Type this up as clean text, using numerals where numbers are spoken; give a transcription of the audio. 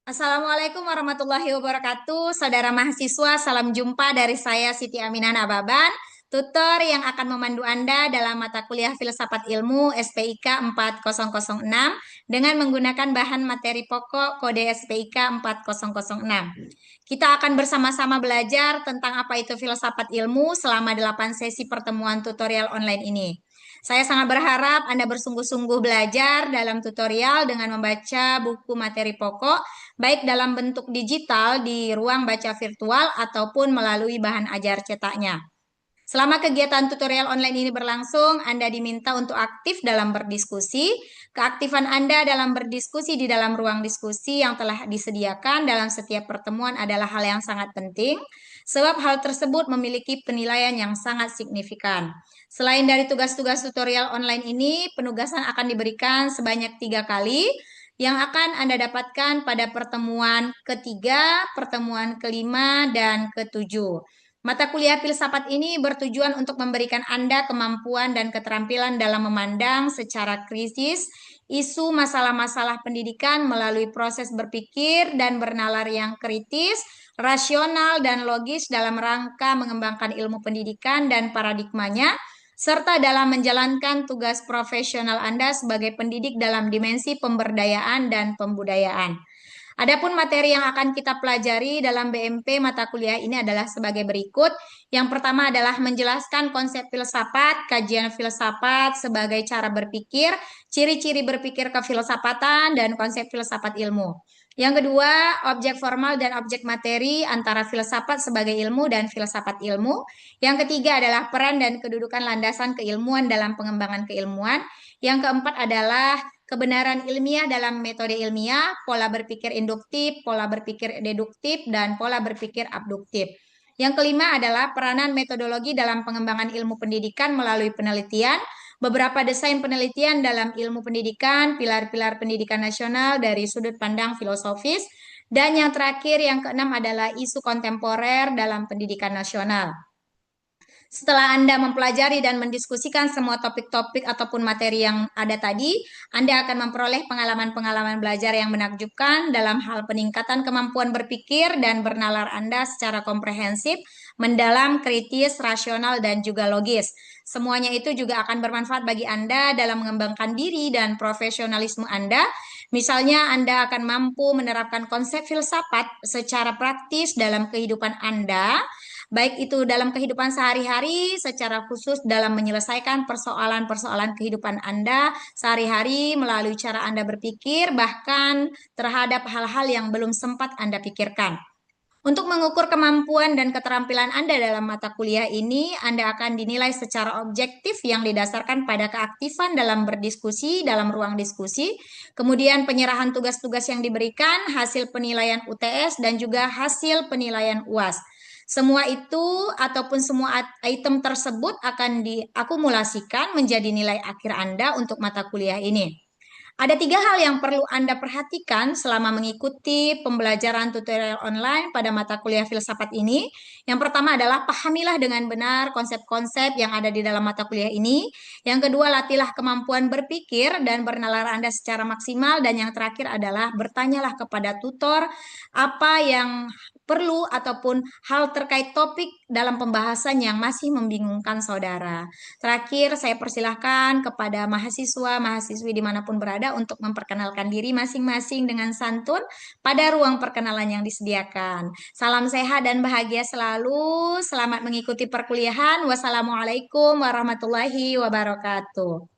Assalamualaikum warahmatullahi wabarakatuh. Saudara mahasiswa, salam jumpa dari saya Siti Aminah Nababan, tutor yang akan memandu Anda dalam mata kuliah Filsafat Ilmu SPIK 4006 dengan menggunakan bahan materi pokok kode SPIK 4006. Kita akan bersama-sama belajar tentang apa itu filsafat ilmu selama 8 sesi pertemuan tutorial online ini. Saya sangat berharap Anda bersungguh-sungguh belajar dalam tutorial dengan membaca buku materi pokok baik dalam bentuk digital di ruang baca virtual ataupun melalui bahan ajar cetaknya. Selama kegiatan tutorial online ini berlangsung, Anda diminta untuk aktif dalam berdiskusi. Keaktifan Anda dalam berdiskusi di dalam ruang diskusi yang telah disediakan dalam setiap pertemuan adalah hal yang sangat penting, sebab hal tersebut memiliki penilaian yang sangat signifikan. Selain dari tugas-tugas tutorial online ini, penugasan akan diberikan sebanyak 3 kali, yang akan Anda dapatkan pada pertemuan ketiga, pertemuan kelima, dan ketujuh. Mata kuliah filsafat ini bertujuan untuk memberikan Anda kemampuan dan keterampilan dalam memandang secara kritis isu masalah-masalah pendidikan melalui proses berpikir dan bernalar yang kritis, rasional, dan logis dalam rangka mengembangkan ilmu pendidikan dan paradigmanya, serta dalam menjalankan tugas profesional Anda sebagai pendidik dalam dimensi pemberdayaan dan pembudayaan. Adapun materi yang akan kita pelajari dalam BMP mata kuliah ini adalah sebagai berikut. Yang pertama adalah menjelaskan konsep filsafat, kajian filsafat sebagai cara berpikir, ciri-ciri berpikir kefilsafatan, dan konsep filsafat ilmu. Yang kedua, objek formal dan objek materi antara filsafat sebagai ilmu dan filsafat ilmu. Yang ketiga adalah peran dan kedudukan landasan keilmuan dalam pengembangan keilmuan. Yang keempat adalah kebenaran ilmiah dalam metode ilmiah, pola berpikir induktif, pola berpikir deduktif, dan pola berpikir abduktif. Yang kelima adalah peranan metodologi dalam pengembangan ilmu pendidikan melalui penelitian, beberapa desain penelitian dalam ilmu pendidikan, pilar-pilar pendidikan nasional dari sudut pandang filosofis, dan yang terakhir, yang keenam adalah isu kontemporer dalam pendidikan nasional. Setelah Anda mempelajari dan mendiskusikan semua topik-topik ataupun materi yang ada tadi, Anda akan memperoleh pengalaman-pengalaman belajar yang menakjubkan dalam hal peningkatan kemampuan berpikir dan bernalar Anda secara komprehensif, mendalam, kritis, rasional, dan juga logis. Semuanya itu juga akan bermanfaat bagi Anda dalam mengembangkan diri dan profesionalisme Anda. Misalnya, Anda akan mampu menerapkan konsep filsafat secara praktis dalam kehidupan Anda, baik itu dalam kehidupan sehari-hari, secara khusus dalam menyelesaikan persoalan-persoalan kehidupan Anda sehari-hari melalui cara Anda berpikir, bahkan terhadap hal-hal yang belum sempat Anda pikirkan. Untuk mengukur kemampuan dan keterampilan Anda dalam mata kuliah ini, Anda akan dinilai secara objektif yang didasarkan pada keaktifan dalam berdiskusi dalam ruang diskusi, kemudian penyerahan tugas-tugas yang diberikan, hasil penilaian UTS, dan juga hasil penilaian UAS. Semua itu ataupun semua item tersebut akan diakumulasikan menjadi nilai akhir Anda untuk mata kuliah ini. Ada 3 hal yang perlu Anda perhatikan selama mengikuti pembelajaran tutorial online pada mata kuliah filsafat ini. Yang pertama adalah pahamilah dengan benar konsep-konsep yang ada di dalam mata kuliah ini. Yang kedua, latihlah kemampuan berpikir dan bernalar Anda secara maksimal. Dan yang terakhir adalah bertanyalah kepada tutor apa yang perlu ataupun hal terkait topik dalam pembahasan yang masih membingungkan saudara. Terakhir, saya persilahkan kepada mahasiswa-mahasiswi dimanapun berada untuk memperkenalkan diri masing-masing dengan santun pada ruang perkenalan yang disediakan. Salam sehat dan bahagia selalu. Selamat mengikuti perkuliahan. Wassalamualaikum warahmatullahi wabarakatuh.